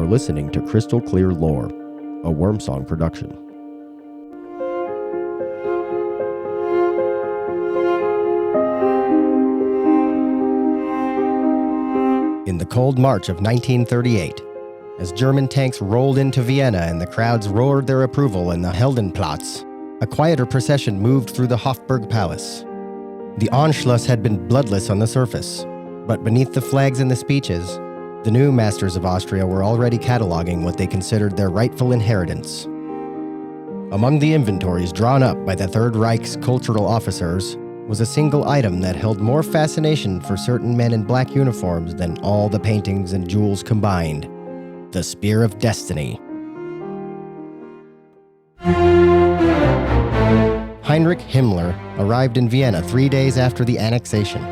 listening to Crystal Clear Lore, a Wormsong production. In the cold March of 1938, as German tanks rolled into Vienna and the crowds roared their approval in the Heldenplatz, a quieter procession moved through the Hofburg Palace. The Anschluss had been bloodless on the surface, but beneath the flags and the speeches, the new masters of Austria were already cataloging what they considered their rightful inheritance. Among the inventories drawn up by the Third Reich's cultural officers was a single item that held more fascination for certain men in black uniforms than all the paintings and jewels combined: the Spear of Destiny. Heinrich Himmler arrived in Vienna 3 days after the annexation.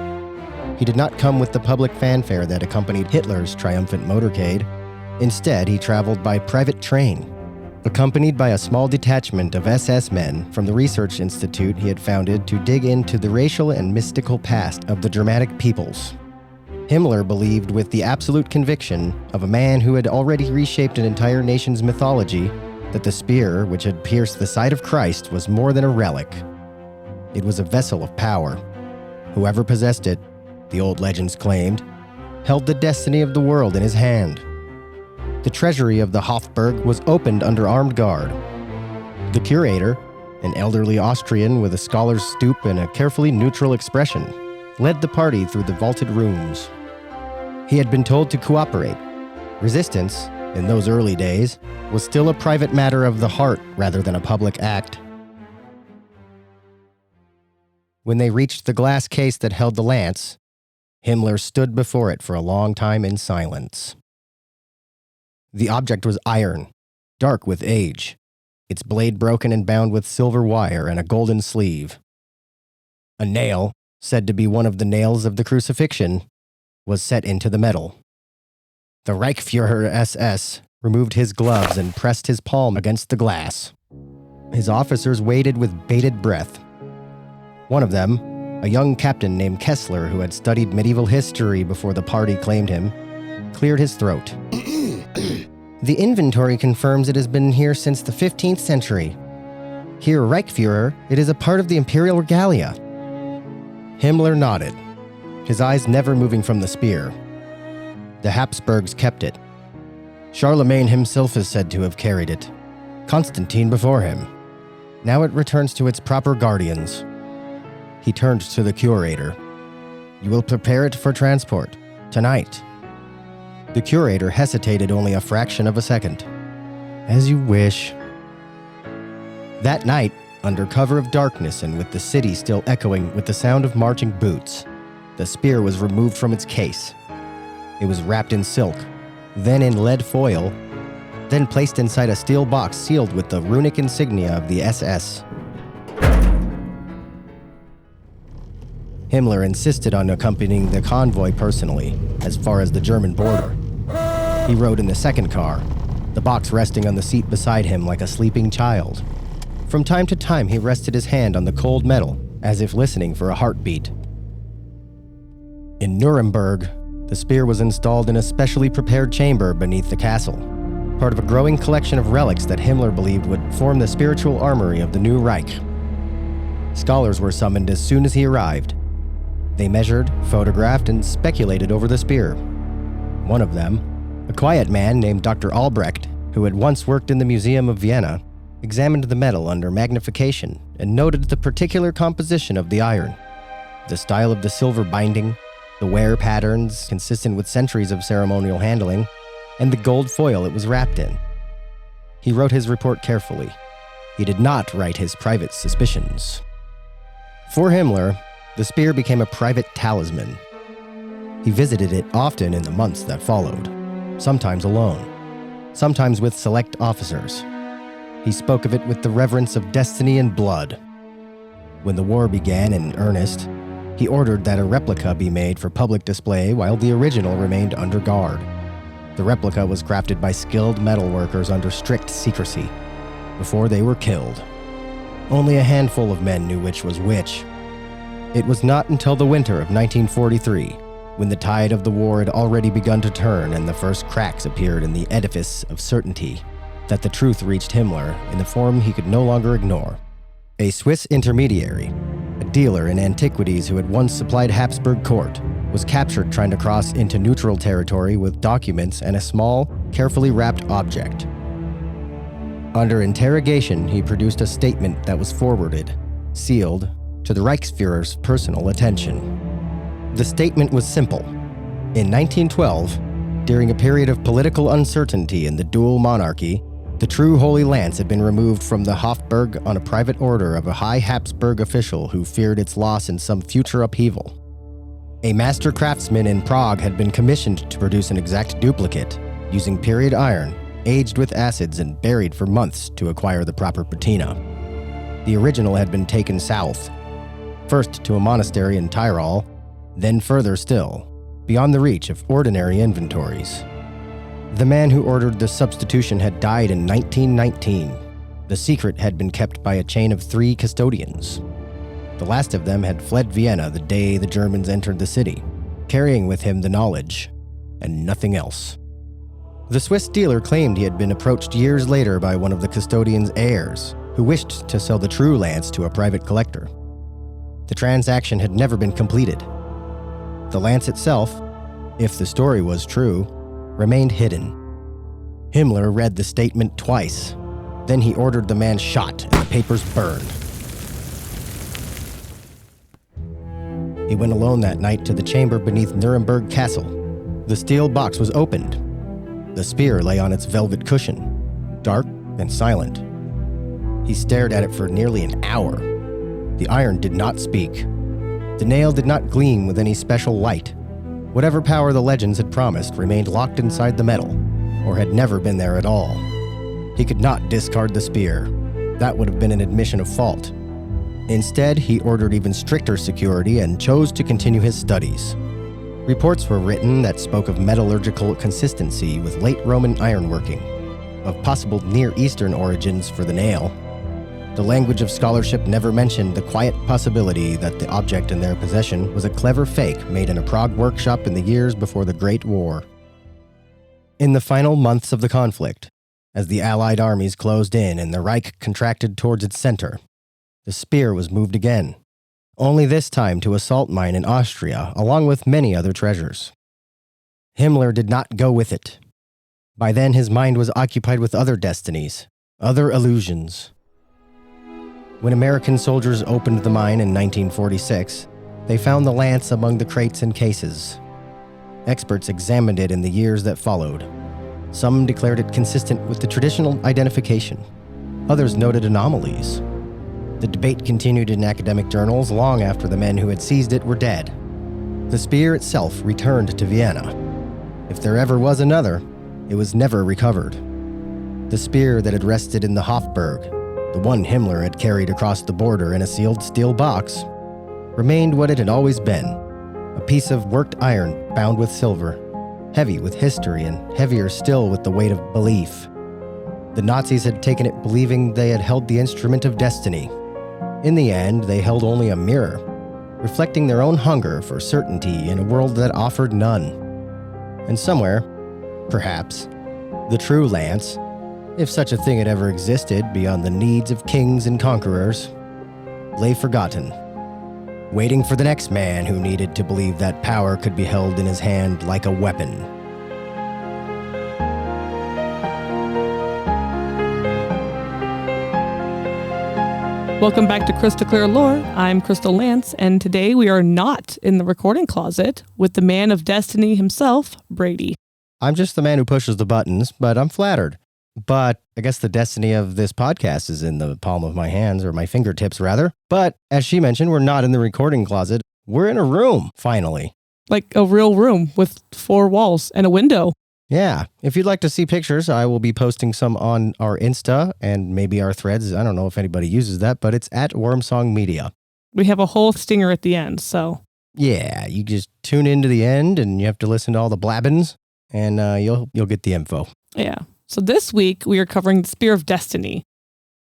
He did not come with the public fanfare that accompanied Hitler's triumphant motorcade. Instead, he traveled by private train, accompanied by a small detachment of SS men from the research institute he had founded to dig into the racial and mystical past of the Germanic peoples. Himmler believed with the absolute conviction of a man who had already reshaped an entire nation's mythology that the spear which had pierced the side of Christ was more than a relic. It was a vessel of power. Whoever possessed it, the old legends claimed, held the destiny of the world in his hand. The treasury of the Hofburg was opened under armed guard. The curator, an elderly Austrian with a scholar's stoop and a carefully neutral expression, led the party through the vaulted rooms. He had been told to cooperate. Resistance, in those early days, was still a private matter of the heart rather than a public act. When they reached the glass case that held the lance, Himmler stood before it for a long time in silence. The object was iron, dark with age, its blade broken and bound with silver wire and a golden sleeve. A nail, said to be one of the nails of the crucifixion, was set into the metal. The Reichsfuhrer SS removed his gloves and pressed his palm against the glass. His officers waited with bated breath. One of them, a young captain named Kessler who had studied medieval history before the party claimed him, cleared his throat. The inventory confirms it has been here since the 15th century. Here, Reichsfuhrer, it is a part of the imperial regalia. Himmler nodded, his eyes never moving from the spear. The Habsburgs kept it. Charlemagne himself is said to have carried it, Constantine before him. Now it returns to its proper guardians. He turned to the curator. You will prepare it for transport, tonight. The curator hesitated only a fraction of a second. As you wish. That night, under cover of darkness and with the city still echoing with the sound of marching boots, the spear was removed from its case. It was wrapped in silk, then in lead foil, then placed inside a steel box sealed with the runic insignia of the SS. Himmler insisted on accompanying the convoy personally, as far as the German border. He rode in the second car, the box resting on the seat beside him like a sleeping child. From time to time, he rested his hand on the cold metal, as if listening for a heartbeat. In Nuremberg, the spear was installed in a specially prepared chamber beneath the castle, part of a growing collection of relics that Himmler believed would form the spiritual armory of the new Reich. Scholars were summoned as soon as he arrived. They measured, photographed, and speculated over the spear. One of them, a quiet man named Dr. Albrecht, who had once worked in the Museum of Vienna, examined the metal under magnification and noted the particular composition of the iron, the style of the silver binding, the wear patterns consistent with centuries of ceremonial handling, and the gold foil it was wrapped in. He wrote his report carefully. He did not write his private suspicions. For Himmler, the spear became a private talisman. He visited it often in the months that followed, sometimes alone, sometimes with select officers. He spoke of it with the reverence of destiny and blood. When the war began in earnest, he ordered that a replica be made for public display while the original remained under guard. The replica was crafted by skilled metalworkers under strict secrecy, before they were killed. Only a handful of men knew which was which. It was not until the winter of 1943, when the tide of the war had already begun to turn and the first cracks appeared in the edifice of certainty, that the truth reached Himmler in the form he could no longer ignore. A Swiss intermediary, a dealer in antiquities who had once supplied Habsburg court, was captured trying to cross into neutral territory with documents and a small, carefully wrapped object. Under interrogation, he produced a statement that was forwarded, sealed, to the Reichsführer's personal attention. The statement was simple. In 1912, during a period of political uncertainty in the dual monarchy, the true Holy Lance had been removed from the Hofburg on a private order of a high Habsburg official who feared its loss in some future upheaval. A master craftsman in Prague had been commissioned to produce an exact duplicate, using period iron, aged with acids and buried for months to acquire the proper patina. The original had been taken south, first to a monastery in Tyrol, then further still, beyond the reach of ordinary inventories. The man who ordered the substitution had died in 1919. The secret had been kept by a chain of 3 custodians. The last of them had fled Vienna the day the Germans entered the city, carrying with him the knowledge, and nothing else. The Swiss dealer claimed he had been approached years later by one of the custodian's heirs, who wished to sell the true lance to a private collector. The transaction had never been completed. The lance itself, if the story was true, remained hidden. Himmler read the statement twice. Then he ordered the man shot and the papers burned. He went alone that night to the chamber beneath Nuremberg Castle. The steel box was opened. The spear lay on its velvet cushion, dark and silent. He stared at it for nearly an hour. The iron did not speak. The nail did not gleam with any special light. Whatever power the legends had promised remained locked inside the metal, or had never been there at all. He could not discard the spear. That would have been an admission of fault. Instead, he ordered even stricter security and chose to continue his studies. Reports were written that spoke of metallurgical consistency with late Roman ironworking, of possible Near Eastern origins for the nail. The language of scholarship never mentioned the quiet possibility that the object in their possession was a clever fake made in a Prague workshop in the years before the Great War. In the final months of the conflict, as the Allied armies closed in and the Reich contracted towards its center, the spear was moved again, only this time to a salt mine in Austria, along with many other treasures. Himmler did not go with it. By then his mind was occupied with other destinies, other illusions. When American soldiers opened the mine in 1946, they found the lance among the crates and cases. Experts examined it in the years that followed. Some declared it consistent with the traditional identification. Others noted anomalies. The debate continued in academic journals long after the men who had seized it were dead. The spear itself returned to Vienna. If there ever was another, it was never recovered. The spear that had rested in the Hofburg, the one Himmler had carried across the border in a sealed steel box, remained what it had always been, a piece of worked iron bound with silver, heavy with history and heavier still with the weight of belief. The Nazis had taken it believing they had held the instrument of destiny. In the end, they held only a mirror, reflecting their own hunger for certainty in a world that offered none. And somewhere, perhaps, the true lance, if such a thing had ever existed beyond the needs of kings and conquerors, lay forgotten, waiting for the next man who needed to believe that power could be held in his hand like a weapon. Welcome back to Crystal Clear Lore. I'm Crystal Lance, and today we are not in the recording closet with the man of destiny himself, Brady. I'm just the man who pushes the buttons, but I'm flattered. But I guess the destiny of this podcast is in the palm of my hands, or my fingertips, rather. But as she mentioned, we're not in the recording closet. We're in a room, finally. Like a real room with 4 walls and a window. Yeah. If you'd like to see pictures, I will be posting some on our Insta and maybe our threads. I don't know if anybody uses that, but it's at Wormsong Media. We have a whole stinger at the end, so. Yeah, you just tune into the end and you have to listen to all the blabbins and you'll get the info. Yeah. So this week we are covering the Spear of Destiny.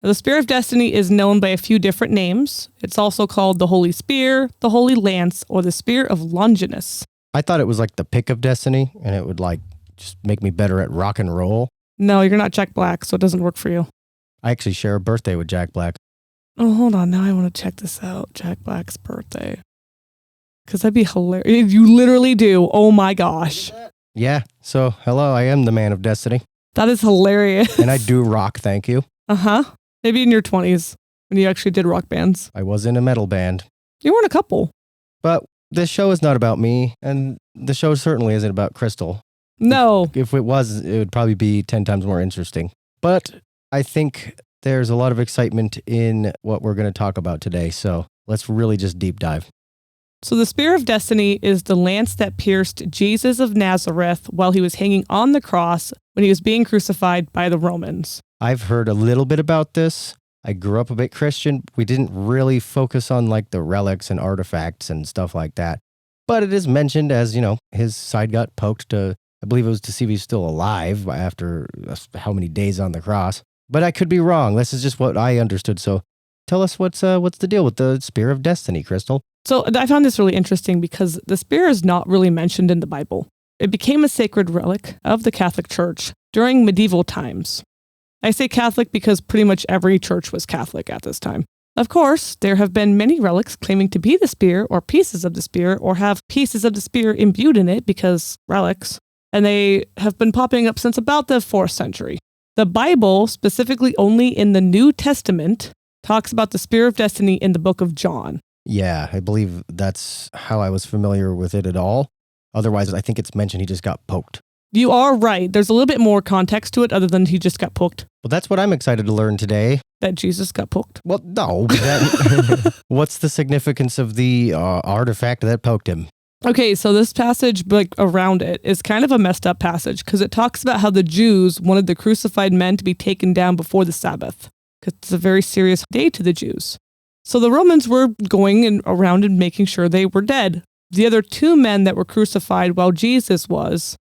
Now, the Spear of Destiny is known by a few different names. It's also called the Holy Spear, the Holy Lance, or the Spear of Longinus. I thought it was like the pick of destiny, and it would like just make me better at rock and roll. No, you're not Jack Black, so it doesn't work for you. I actually share a birthday with Jack Black. Oh, hold on. Now I want to check this out. Jack Black's birthday. Because that'd be hilarious. You literally do. Oh my gosh. Yeah, so hello, I am the man of destiny. That is hilarious. And I do rock, thank you. Uh-huh. Maybe in your 20s when you actually did rock bands. I was in a metal band. You were in a couple. But this show is not about me, and the show certainly isn't about Crystal. No. If it was, it would probably be 10 times more interesting. But I think there's a lot of excitement in what we're going to talk about today, so let's really just deep dive. So the Spear of Destiny is the lance that pierced Jesus of Nazareth while he was hanging on the cross when he was being crucified by the Romans. I've heard a little bit about this. I grew up a bit Christian. We didn't really focus on like the relics and artifacts and stuff like that. But it is mentioned as, his side got poked I believe it was to see if he's still alive after how many days on the cross. But I could be wrong. This is just what I understood. So tell us what's the deal with the Spear of Destiny, Crystal? So I found this really interesting because the spear is not really mentioned in the Bible. It became a sacred relic of the Catholic Church during medieval times. I say Catholic because pretty much every church was Catholic at this time. Of course, there have been many relics claiming to be the spear or pieces of the spear or have pieces of the spear imbued in it because relics, and they have been popping up since about the 4th century. The Bible, specifically only in the New Testament, talks about the Spear of Destiny in the book of John. Yeah, I believe that's how I was familiar with it at all. Otherwise, I think it's mentioned he just got poked. You are right. There's a little bit more context to it other than he just got poked. Well, that's what I'm excited to learn today. That Jesus got poked? Well, no. What's the significance of the artifact that poked him? Okay, so this passage, around it, is kind of a messed up passage because it talks about how the Jews wanted the crucified men to be taken down before the Sabbath because it's a very serious day to the Jews. So the Romans were going around and making sure they were dead. The other 2 men that were crucified while Jesus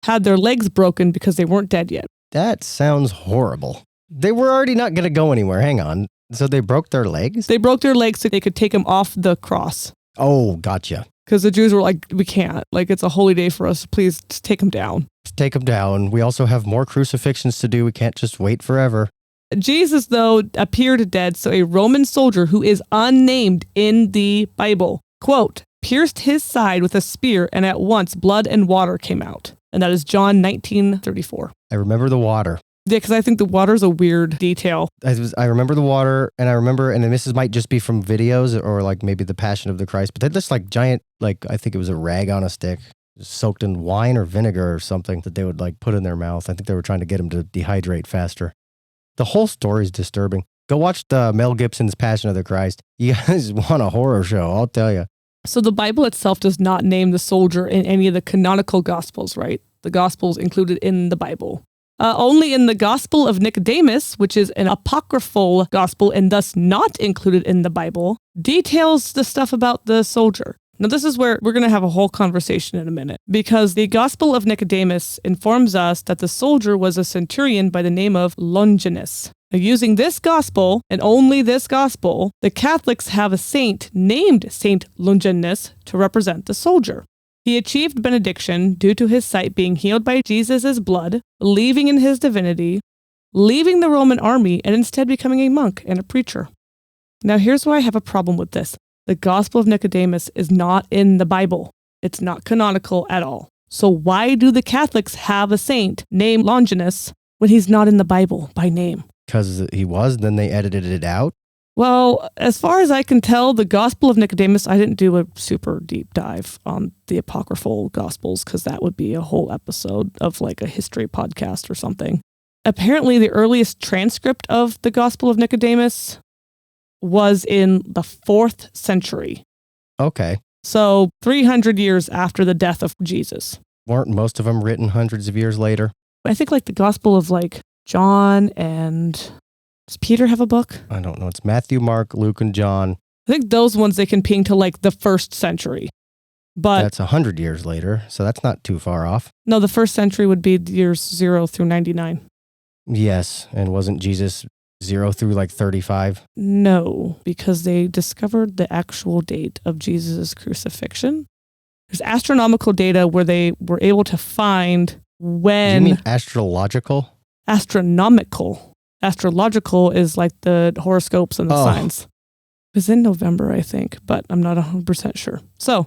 had their legs broken because they weren't dead yet. That sounds horrible. They were already not going to go anywhere. Hang on. So they broke their legs? They broke their legs so they could take them off the cross. Oh, gotcha. Because the Jews were like, we can't. Like, it's a holy day for us. Please just take them down. Take them down. We also have more crucifixions to do. We can't just wait forever. Jesus, though, appeared dead, so a Roman soldier who is unnamed in the Bible, quote, pierced his side with a spear, and at once blood and water came out. And that is John 19:34. I remember the water. Yeah, because I think the water is a weird detail. I remember the water, and and this might just be from videos or like maybe the Passion of the Christ, but they're just like giant, I think it was a rag on a stick, soaked in wine or vinegar or something that they would like put in their mouth. I think they were trying to get him to dehydrate faster. The whole story is disturbing. Go watch the Mel Gibson's Passion of the Christ. You guys want a horror show, I'll tell you. So the Bible itself does not name the soldier in any of the canonical Gospels, right? The Gospels included in the Bible. Only in the Gospel of Nicodemus, which is an apocryphal gospel and thus not included in the Bible, details the stuff about the soldier. Now, this is where we're going to have a whole conversation in a minute, because the Gospel of Nicodemus informs us that the soldier was a centurion by the name of Longinus. Now, using this gospel, and only this gospel, the Catholics have a saint named Saint Longinus to represent the soldier. He achieved benediction due to his sight being healed by Jesus' blood, believing in his divinity, leaving the Roman army, and instead becoming a monk and a preacher. Now, here's why I have a problem with this. The Gospel of Nicodemus is not in the Bible. It's not canonical at all. So why do the Catholics have a saint named Longinus when he's not in the Bible by name? Because he was, then they edited it out? Well, as far as I can tell, the Gospel of Nicodemus, I didn't do a super deep dive on the apocryphal Gospels because that would be a whole episode of like a history podcast or something. Apparently, the earliest transcript of the Gospel of Nicodemus was in the 4th century. Okay. So 300 years after the death of Jesus. Weren't most of them written hundreds of years later? I think like the Gospel of like John and... Does Peter have a book? I don't know. It's Matthew, Mark, Luke, and John. I think those ones they can ping to like the 1st century. But that's 100 years later, so that's not too far off. No, the 1st century would be years 0 through 99. Yes, and wasn't Jesus 0 through like 35? No, because they discovered the actual date of Jesus' crucifixion There's astronomical data where they were able to find when... Do you mean astrological? Astronomical. Astrological is like the horoscopes and the signs. It was in November, I think, but I'm not 100% sure. So,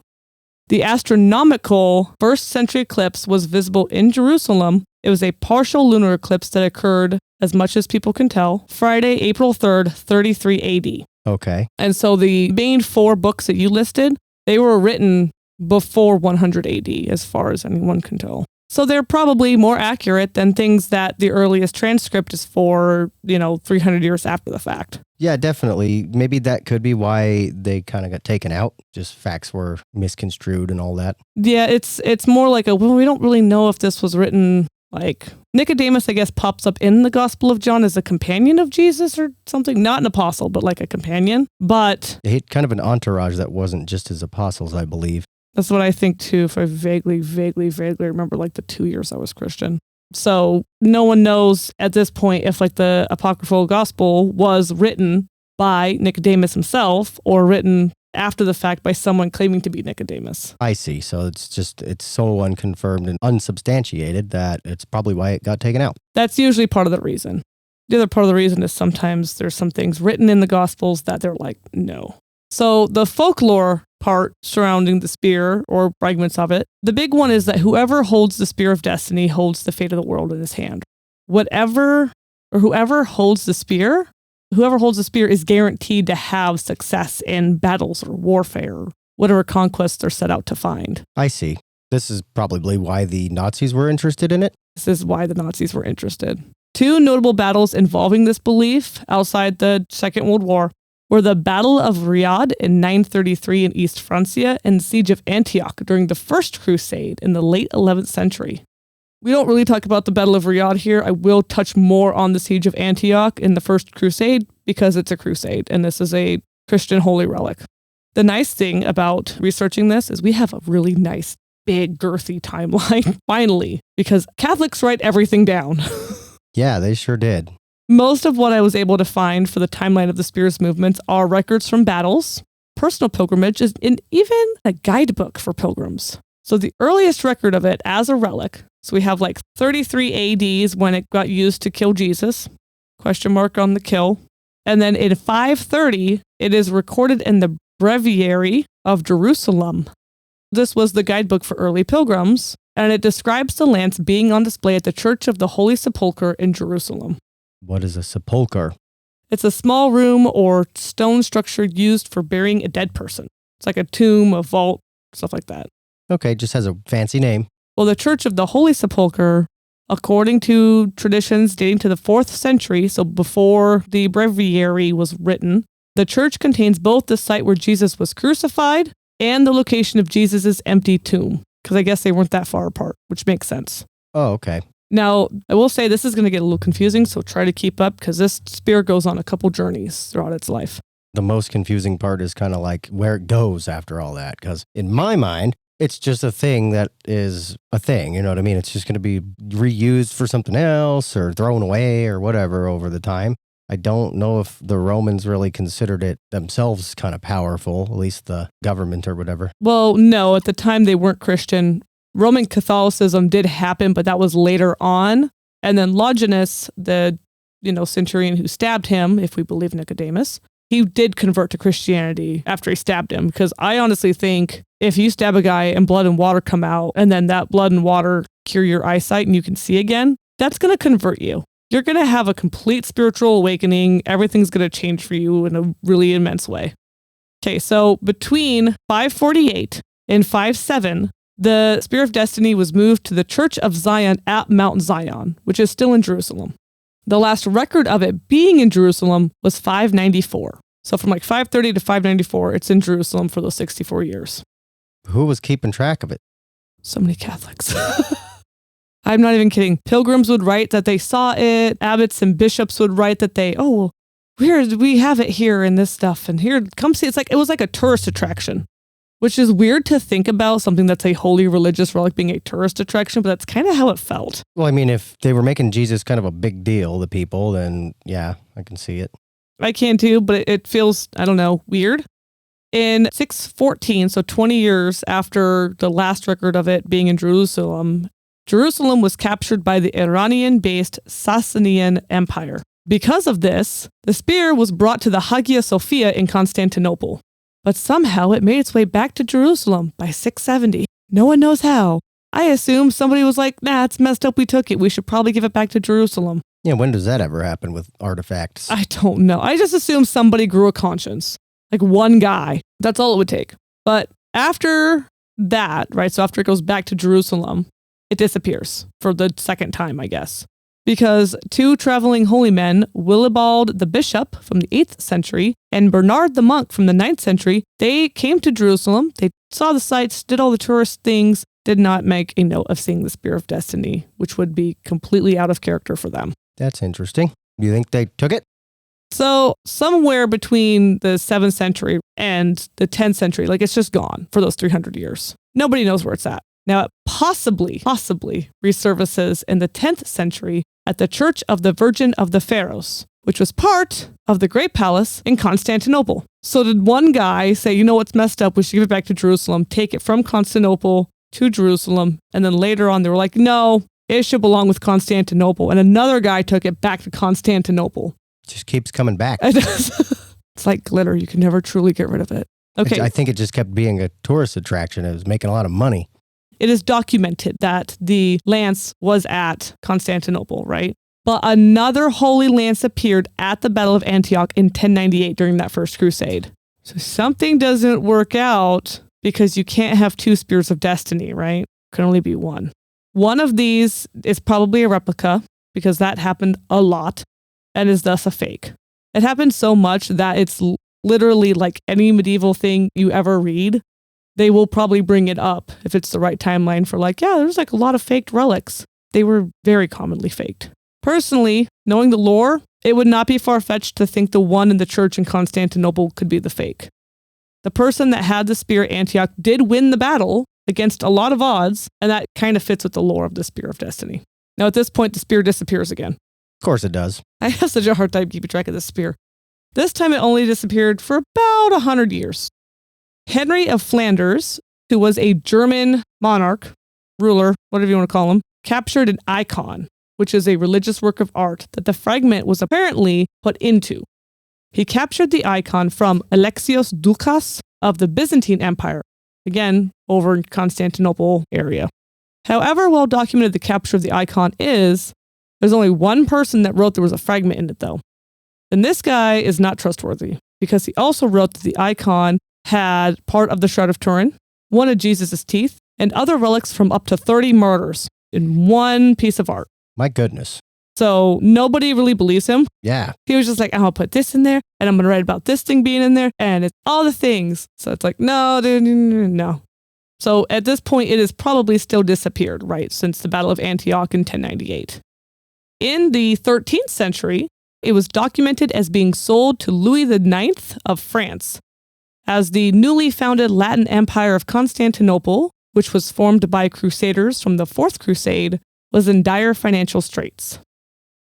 the astronomical first century eclipse was visible in Jerusalem. It was a partial lunar eclipse that occurred, as much as people can tell, Friday, April 3rd, 33 AD. Okay. And so the main 4 books that you listed, they were written before 100 AD, as far as anyone can tell. So they're probably more accurate than things that the earliest transcript is for, 300 years after the fact. Yeah, definitely. Maybe that could be why they kind of got taken out. Just facts were misconstrued and all that. Yeah, it's more like we don't really know if this was written, like, Nicodemus, I guess, pops up in the Gospel of John as a companion of Jesus or something. Not an apostle, but like a companion. But They had kind of an entourage that wasn't just his apostles, I believe. that's what I think too, if I vaguely remember like the 2 years I was Christian. So no one knows at this point if like the apocryphal gospel was written by Nicodemus himself or written after the fact by someone claiming to be Nicodemus. I see. So it's so unconfirmed and unsubstantiated that it's probably why it got taken out. That's usually part of the reason. The other part of the reason is sometimes there's some things written in the gospels that they're like, no. So the folklore part surrounding the spear or fragments of it, the big one is that whoever holds the spear of destiny holds the fate of the world in his hand. Whoever holds the spear is guaranteed to have success in battles or warfare, whatever conquests they're set out to find. I see. This is probably why the Nazis were interested in it. This is why the Nazis were interested. 2 notable battles involving this belief outside the Second World War were the Battle of Riyadh in 933 in East Francia and the Siege of Antioch during the First Crusade in the late 11th century. We don't really talk about the Battle of Riyadh here. I will touch more on the Siege of Antioch in the First Crusade because it's a crusade and this is a Christian holy relic. The nice thing about researching this is we have a really nice, big, girthy timeline, finally, because Catholics write everything down. Yeah, they sure did. Most of what I was able to find for the timeline of the Spear's movements are records from battles, personal pilgrimages, and even a guidebook for pilgrims. So the earliest record of it as a relic, so we have like 33 ADs when it got used to kill Jesus, question mark on the kill. And then in 530, it is recorded in the Breviary of Jerusalem. This was the guidebook for early pilgrims, and it describes the lance being on display at the Church of the Holy Sepulchre in Jerusalem. What is a sepulcher? It's a small room or stone structure used for burying a dead person. It's like a tomb, a vault, stuff like that. Okay, just has a fancy name. Well, the Church of the Holy Sepulchre, according to traditions dating to the 4th century, so before the breviary was written, the church contains both the site where Jesus was crucified and the location of Jesus's empty tomb, because I guess they weren't that far apart, which makes sense. Oh, okay. Now, I will say this is going to get a little confusing, so try to keep up because this spear goes on a couple journeys throughout its life. The most confusing part is kind of like where it goes after all that, because in my mind, it's just a thing that is a thing, you know what I mean? It's just going to be reused for something else or thrown away or whatever over the time. I don't know if the Romans really considered it themselves kind of powerful, at least the government or whatever. Well, no, at the time they weren't Christian. Roman Catholicism did happen, but that was later on. And then Longinus, the centurion who stabbed him, if we believe Nicodemus, he did convert to Christianity after he stabbed him. Because I honestly think if you stab a guy and blood and water come out, and then that blood and water cure your eyesight and you can see again, that's going to convert you. You're going to have a complete spiritual awakening. Everything's going to change for you in a really immense way. Okay, so between 548 and 57, the Spear of Destiny was moved to the Church of Zion at Mount Zion, which is still in Jerusalem. The last record of it being in Jerusalem was 594. So from like 530 to 594, it's in Jerusalem for those 64 years. Who was keeping track of it? So many Catholics. I'm not even kidding. Pilgrims would write that they saw it. Abbots and bishops would write that we have it here in this stuff. And here, come see. It was like a tourist attraction, which is weird to think about something that's a holy religious relic being a tourist attraction, but that's kind of how it felt. Well, I mean, if they were making Jesus kind of a big deal, the people, then yeah, I can see it. I can too, but it feels, I don't know, weird. In 614, so 20 years after the last record of it being in Jerusalem, Jerusalem was captured by the Iranian-based Sasanian Empire. Because of this, the spear was brought to the Hagia Sophia in Constantinople. But somehow it made its way back to Jerusalem by 670. No one knows how. I assume somebody was like, nah, it's messed up, we took it. We should probably give it back to Jerusalem. Yeah, when does that ever happen with artifacts? I don't know. I just assume somebody grew a conscience. Like one guy. That's all it would take. But after that, right, so after it goes back to Jerusalem, it disappears for the second time, I guess. Because two traveling holy men, Willibald the bishop from the 8th century and Bernard the monk from the 9th century, they came to Jerusalem, they saw the sights, did all the tourist things, did not make a note of seeing the Spear of Destiny, which would be completely out of character for them. That's interesting. Do you think they took it? So somewhere between the 7th century and the 10th century, like it's just gone for those 300 years. Nobody knows where it's at. Now, it possibly resurfaces in the 10th century at the Church of the Virgin of the Pharos, which was part of the Great Palace in Constantinople. So did one guy say, you know what's messed up, we should give it back to Jerusalem, take it from Constantinople to Jerusalem, and then later on they were like, no, it should belong with Constantinople. And another guy took it back to Constantinople. Just keeps coming back. It's like glitter, you can never truly get rid of it. Okay. I think it just kept being a tourist attraction. It was making a lot of money. It is documented that the lance was at Constantinople, right? But another holy lance appeared at the Battle of Antioch in 1098 during that First Crusade. So something doesn't work out because you can't have two spears of destiny, right? Can only be one. One of these is probably a replica because that happened a lot and is thus a fake. It happened so much that it's literally like any medieval thing you ever read. They will probably bring it up if it's the right timeline for like, yeah, there's like a lot of faked relics. They were very commonly faked. Personally, knowing the lore, it would not be far-fetched to think the one in the church in Constantinople could be the fake. The person that had the spear at Antioch did win the battle against a lot of odds, and that kind of fits with the lore of the Spear of Destiny. Now at this point, the spear disappears again. Of course it does. I have such a hard time keeping track of this spear. This time it only disappeared for about 100 years. Henry of Flanders, who was a German monarch, ruler, whatever you want to call him, captured an icon, which is a religious work of art that the fragment was apparently put into. He captured the icon from Alexios Doukas of the Byzantine Empire, again, over in Constantinople area. However well documented the capture of the icon is, there's only one person that wrote there was a fragment in it though. And this guy is not trustworthy because he also wrote that the icon had part of the Shroud of Turin, one of Jesus' teeth, and other relics from up to 30 martyrs in one piece of art. My goodness. So nobody really believes him. Yeah. He was just like, I'm going to put this in there, and I'm going to write about this thing being in there, and it's all the things. So it's like, no, dude, no. So at this point, it has probably still disappeared, right, since the Battle of Antioch in 1098. In the 13th century, it was documented as being sold to Louis IX of France, as the newly founded Latin Empire of Constantinople, which was formed by crusaders from the Fourth Crusade, was in dire financial straits.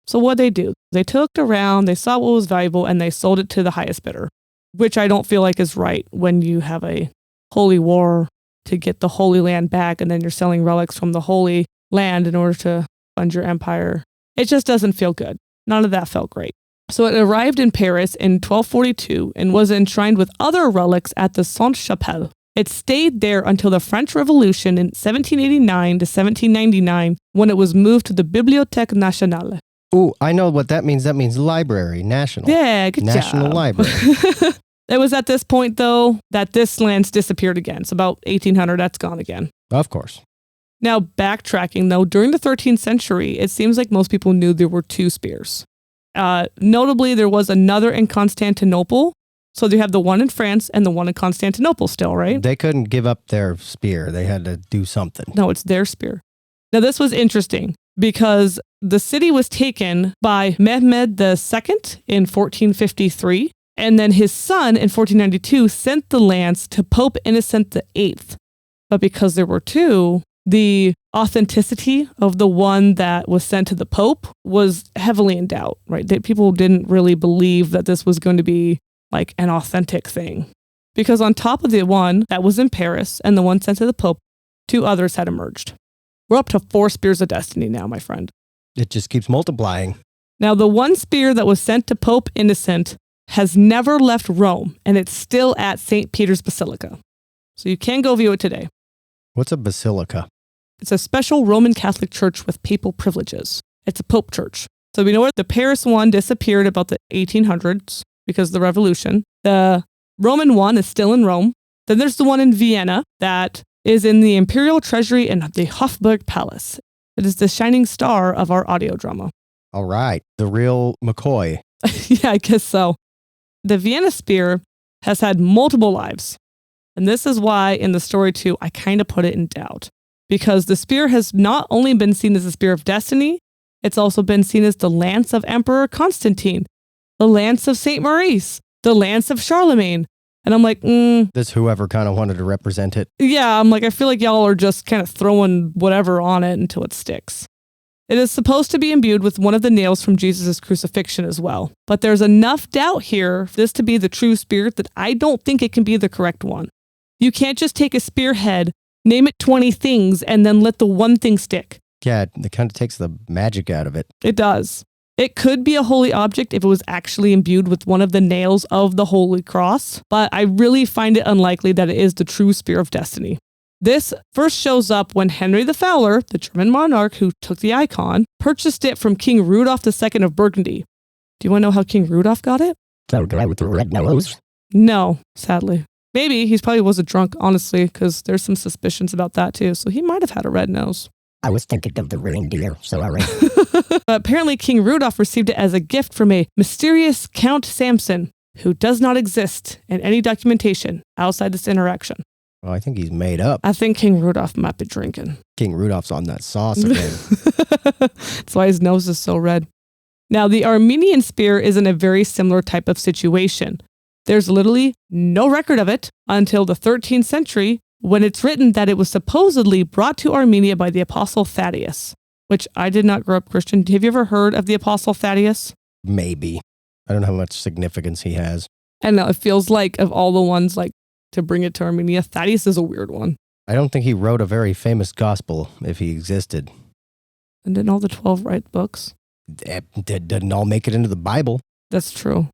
So what they do? They looked around, they saw what was valuable, and they sold it to the highest bidder, which I don't feel like is right when you have a holy war to get the Holy Land back, and then you're selling relics from the Holy Land in order to fund your empire. It just doesn't feel good. None of that felt great. So it arrived in Paris in 1242 and was enshrined with other relics at the Sainte-Chapelle. It stayed there until the French Revolution in 1789 to 1799 when it was moved to the Bibliothèque Nationale. Ooh, I know what that means. That means library, national. Yeah, good National job. Library. It was at this point, though, that this lance disappeared again. So about 1800, that's gone again. Of course. Now, backtracking, though, during the 13th century, it seems like most people knew there were two spears. Notably, there was another in Constantinople. So you have the one in France and the one in Constantinople still, right? They couldn't give up their spear. They had to do something. No, it's their spear. Now, this was interesting because the city was taken by Mehmed II in 1453. And then his son in 1492 sent the lance to Pope Innocent VIII. But because there were two, the authenticity of the one that was sent to the Pope was heavily in doubt, right? People didn't really believe that this was going to be like an authentic thing. because on top of the one that was in Paris and the one sent to the Pope, 2 others had emerged. We're up to 4 spears of destiny now, my friend. It just keeps multiplying. Now, the one spear that was sent to Pope Innocent has never left Rome, and it's still at St. Peter's Basilica. So you can go view it today. What's a basilica? It's a special Roman Catholic church with papal privileges. It's a Pope church. So we know where the Paris one disappeared about the 1800s because of the revolution. The Roman one is still in Rome. Then there's the one in Vienna that is in the imperial treasury in the Hofburg Palace. It is the shining star of our audio drama. All right. The real McCoy. Yeah, I guess so. The Vienna spear has had multiple lives. And this is why in the story too, I kind of put it in doubt. Because the spear has not only been seen as the spear of destiny, it's also been seen as the lance of Emperor Constantine, the lance of St. Maurice, the lance of Charlemagne. And I'm like, This whoever kind of wanted to represent it. Yeah, I'm like, I feel like y'all are just kind of throwing whatever on it until it sticks. It is supposed to be imbued with one of the nails from Jesus' crucifixion as well. But there's enough doubt here for this to be the true spear that I don't think it can be the correct one. You can't just take a spearhead, name it 20 things, and then let the one thing stick. Yeah, it kind of takes the magic out of it. It does. It could be a holy object if it was actually imbued with one of the nails of the Holy Cross, but I really find it unlikely that it is the true spear of destiny. This first shows up when Henry the Fowler, the German monarch who took the icon, purchased it from King Rudolph II of Burgundy. Do you want to know how King Rudolph got it? The guy with the red nose? No, sadly. Maybe he probably was a drunk, honestly, because there's some suspicions about that too, so he might have had a red nose. I was thinking of the reindeer, sorry. But apparently King Rudolph received it as a gift from a mysterious Count Samson, who does not exist in any documentation outside this interaction. Well, I think he's made up. I think King Rudolph might be drinking. King Rudolph's on that sauce again. That's why his nose is so red. Now, the Armenian spear is in a very similar type of situation. There's literally no record of it until the 13th century, when it's written that it was supposedly brought to Armenia by the Apostle Thaddeus, which I did not grow up Christian. Have you ever heard of the Apostle Thaddeus? Maybe. I don't know how much significance he has. I don't know. It feels like of all the ones like to bring it to Armenia, Thaddeus is a weird one. I don't think he wrote a very famous gospel if he existed. And didn't all the 12 write books? Didn't all make it into the Bible. That's true.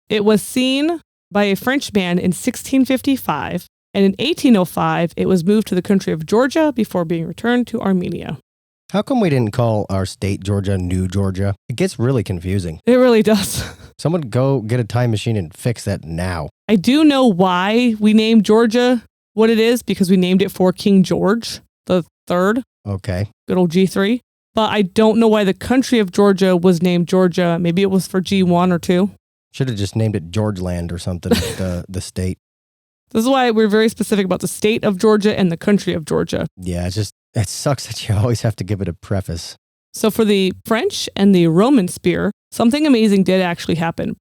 It was seen by a Frenchman in 1655. And in 1805, it was moved to the country of Georgia before being returned to Armenia. How come we didn't call our state Georgia New Georgia? It gets really confusing. It really does. Someone go get a time machine and fix that now. I do know why we named Georgia what it is, because we named it for King George the Third. Okay. Good old G3. But I don't know why the country of Georgia was named Georgia. Maybe it was for G1 or 2. Should have just named it Georgeland or something, the state. This is why we're very specific about the state of Georgia and the country of Georgia. Yeah, it sucks that you always have to give it a preface. So for the French and the Roman spear, something amazing did actually happen.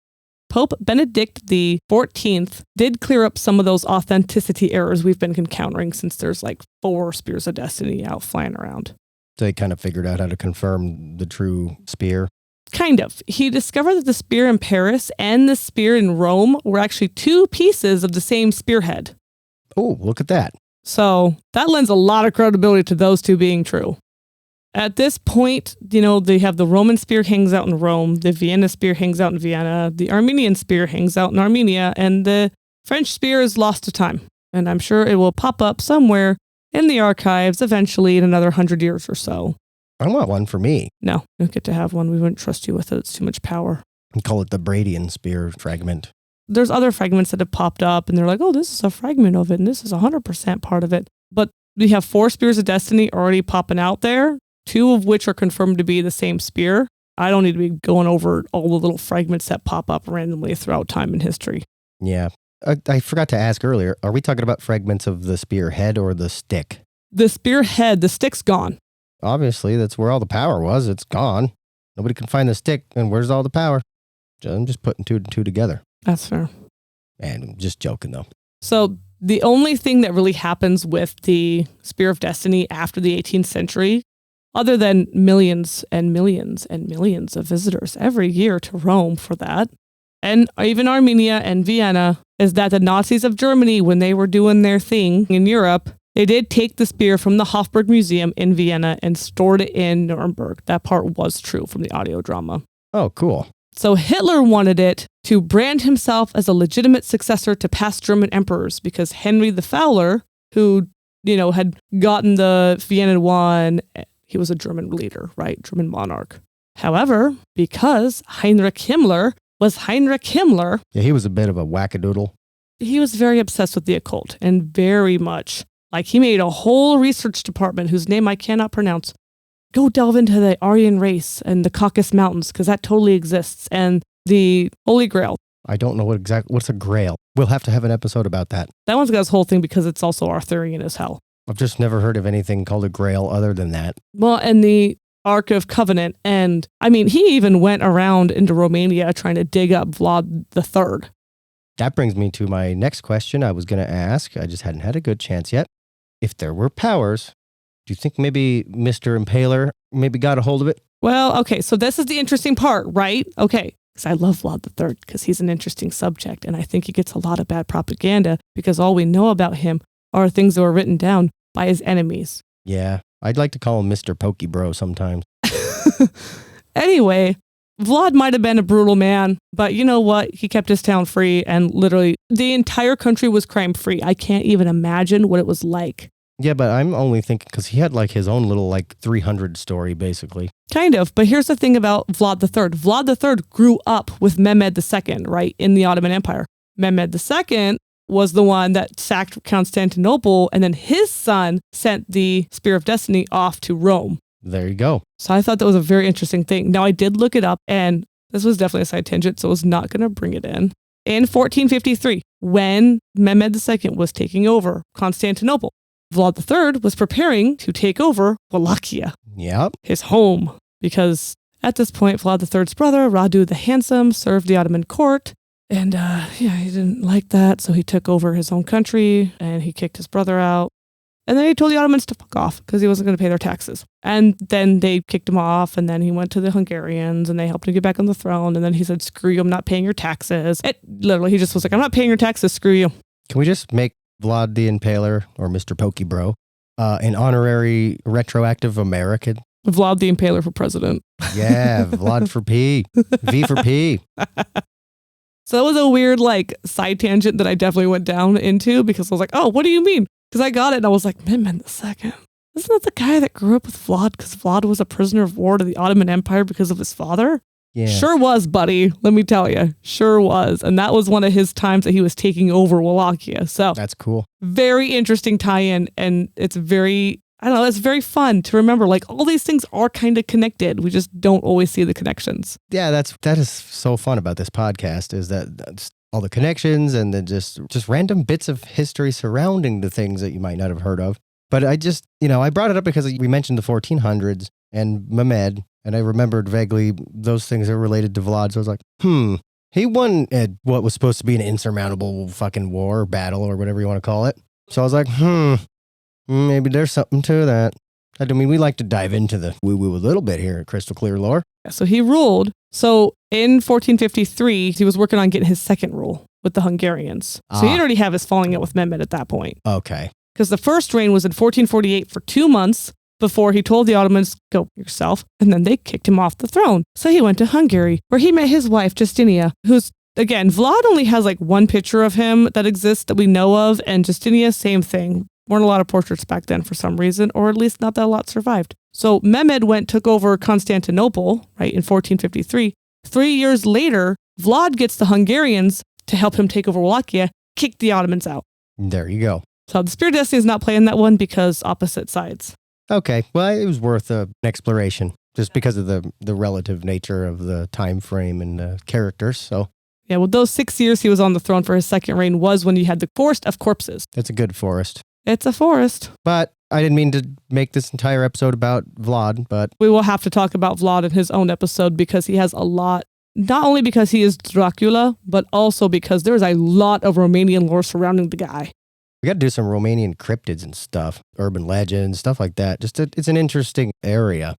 Pope Benedict the 14th did clear up some of those authenticity errors we've been encountering since there's like 4 spears of destiny out flying around. So they kind of figured out how to confirm the true spear. Kind of. He discovered that the spear in Paris and the spear in Rome were actually 2 pieces of the same spearhead. Oh, look at that. So that lends a lot of credibility to those 2 being true. At this point, they have the Roman spear hangs out in Rome, the Vienna spear hangs out in Vienna, the Armenian spear hangs out in Armenia, and the French spear is lost to time. And I'm sure it will pop up somewhere in the archives eventually in another 100 years or so. I want one for me. No, you don't get to have one. We wouldn't trust you with it. It's too much power. And call it the Bradian spear fragment. There's other fragments that have popped up and they're like, oh, this is a fragment of it and this is 100% part of it. But we have 4 spears of destiny already popping out there, 2 of which are confirmed to be the same spear. I don't need to be going over all the little fragments that pop up randomly throughout time and history. Yeah. I forgot to ask earlier, are we talking about fragments of the spear head or the stick? The spear head, the stick's gone. Obviously, that's where all the power was. It's gone. Nobody can find the stick, and where's all the power? I'm just putting 2 and 2 together. That's fair. And I'm just joking, though. So the only thing that really happens with the Spear of Destiny after the 18th century, other than millions and millions and millions of visitors every year to Rome for that, and even Armenia and Vienna, is that the Nazis of Germany, when they were doing their thing in Europe, they did take the spear from the Hofburg Museum in Vienna and stored it in Nuremberg. That part was true from the audio drama. Oh, cool. So Hitler wanted it to brand himself as a legitimate successor to past German emperors because Henry the Fowler, who, had gotten the Vienna one, he was a German leader, right? German monarch. However, because Heinrich Himmler was Heinrich Himmler. Yeah, he was a bit of a wackadoodle. He was very obsessed with the occult and very much, he made a whole research department whose name I cannot pronounce. Go delve into the Aryan race and the Caucasus Mountains because that totally exists. And the Holy Grail. I don't know what's a grail. We'll have to have an episode about that. That one's got this whole thing because it's also Arthurian as hell. I've just never heard of anything called a grail other than that. Well, and the Ark of Covenant. And he even went around into Romania trying to dig up Vlad III. That brings me to my next question I was going to ask. I just hadn't had a good chance yet. If there were powers, do you think maybe Mr. Impaler maybe got a hold of it? Well, okay, so this is the interesting part, right? Okay, because I love Vlad III because he's an interesting subject, and I think he gets a lot of bad propaganda because all we know about him are things that were written down by his enemies. Yeah, I'd like to call him Mr. Pokey Bro sometimes. Anyway, Vlad might have been a brutal man, but you know what? He kept his town free, and literally the entire country was crime-free. I can't even imagine what it was like. Yeah, but I'm only thinking because he had his own little 300 story, basically. Kind of, but here's the thing about Vlad III. Vlad III grew up with Mehmed II, right, in the Ottoman Empire. Mehmed II was the one that sacked Constantinople, and then his son sent the Spear of Destiny off to Rome. There you go. So I thought that was a very interesting thing. Now, I did look it up, and this was definitely a side tangent, so I was not going to bring it in. In 1453, when Mehmed II was taking over Constantinople, Vlad III was preparing to take over Wallachia, Yep. his home, because at this point, Vlad III's brother, Radu the Handsome, served the Ottoman court, and he didn't like that, so he took over his own country, and he kicked his brother out. And then he told the Ottomans to fuck off because he wasn't going to pay their taxes. And then they kicked him off, and then he went to the Hungarians, and they helped him get back on the throne, and then he said, screw you, I'm not paying your taxes. Literally, he just was like, I'm not paying your taxes, screw you. Can we just make Vlad the Impaler, or Mr. Pokey Bro, an honorary retroactive American? Vlad the Impaler for president. Yeah, Vlad for P. V for P. So that was a weird side tangent that I definitely went down into because I was like, oh, what do you mean? Because I got it and I was like, Mehmed II. Isn't that the guy that grew up with Vlad because Vlad was a prisoner of war to the Ottoman Empire because of his father? Yeah. Sure was, buddy. Let me tell you. Sure was. And that was one of his times that he was taking over Wallachia. So that's cool. Very interesting tie-in. And it's it's very fun to remember. All these things are kind of connected. We just don't always see the connections. Yeah, that is so fun about this podcast is that's all the connections and then just random bits of history surrounding the things that you might not have heard of. But I just, I brought it up because we mentioned the 1400s and Mehmed, and I remembered vaguely those things that were related to Vlad. So I was like, he won at what was supposed to be an insurmountable fucking war, battle, or whatever you want to call it. So I was like, maybe there's something to that. I mean, we like to dive into the woo-woo a little bit here at Crystal Clear Lore. So he ruled. So in 1453, he was working on getting his second rule with the Hungarians. So he'd already have his falling out with Mehmed at that point. Okay. Because the first reign was in 1448 for 2 months before he told the Ottomans, go yourself, and then they kicked him off the throne. So he went to Hungary, where he met his wife, Justinia, who's, again, Vlad only has one picture of him that exists that we know of, and Justinia, same thing. Weren't a lot of portraits back then for some reason, or at least not that a lot survived. So Mehmed took over Constantinople, right, in 1453. 3 years later, Vlad gets the Hungarians to help him take over Wallachia, kick the Ottomans out. There you go. So the Spear of Destiny is not playing that one because opposite sides. Okay, well, it was worth an exploration just because of the relative nature of the time frame and the characters. So yeah, well, those 6 years he was on the throne for his second reign was when you had the Forest of Corpses. It's a good forest. It's a forest. But I didn't mean to make this entire episode about Vlad, but we will have to talk about Vlad in his own episode because he has a lot, not only because he is Dracula, but also because there's a lot of Romanian lore surrounding the guy. We got to do some Romanian cryptids and stuff, urban legends, stuff like that. It's an interesting area.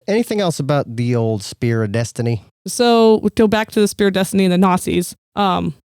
Anything else about the old Spear of Destiny? So we go back to the Spear of Destiny and the Nazis.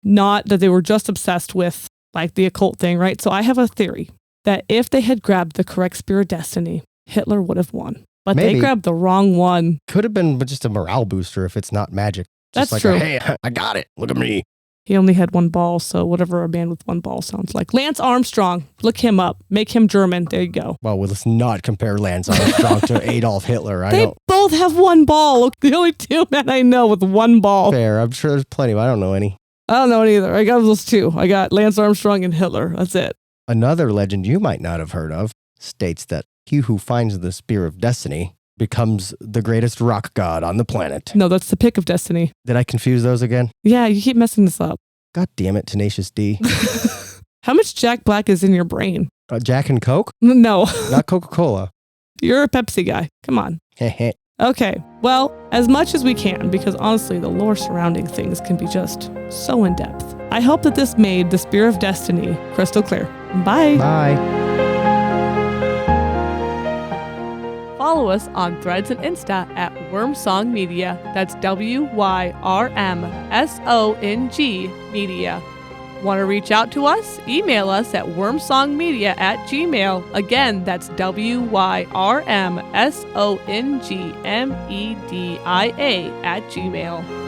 not that they were just obsessed with like the occult thing, right? So I have a theory that if they had grabbed the correct Spear of Destiny, Hitler would have won. But Maybe. they grabbed the wrong one. Could have been just a morale booster if it's not magic. Just That's like true. Hey, I got it. Look at me. He only had one ball, so whatever a man with one ball sounds like. Lance Armstrong, look him up. Make him German. There you go. Well, let's not compare Lance Armstrong to Adolf Hitler. I They don't. both have one ball. The only two men I know with one ball. Fair. I'm sure there's plenty, but I don't know any. I don't know it either. I got those two. I got Lance Armstrong and Hitler. That's it. Another legend you might not have heard of states that he who finds the Spear of Destiny becomes the greatest rock god on the planet. No, that's the pick of destiny. Did I confuse those again? Yeah, you keep messing this up. God damn it, Tenacious D. How much Jack Black is in your brain? Jack and Coke? No, Not Coca-Cola. you're a Pepsi guy. Come on. Heh. Okay, well, as much as we can, because honestly, the lore surrounding things can be just so in depth. I hope that this made the Spear of Destiny crystal clear. Bye. Bye. Follow us on Threads and Insta at Wormsong Media. That's WYRMSONG Media. Want to reach out to us? Email us at wormsongmedia@gmail. Again, that's WYRMSONGMEDIA@gmail.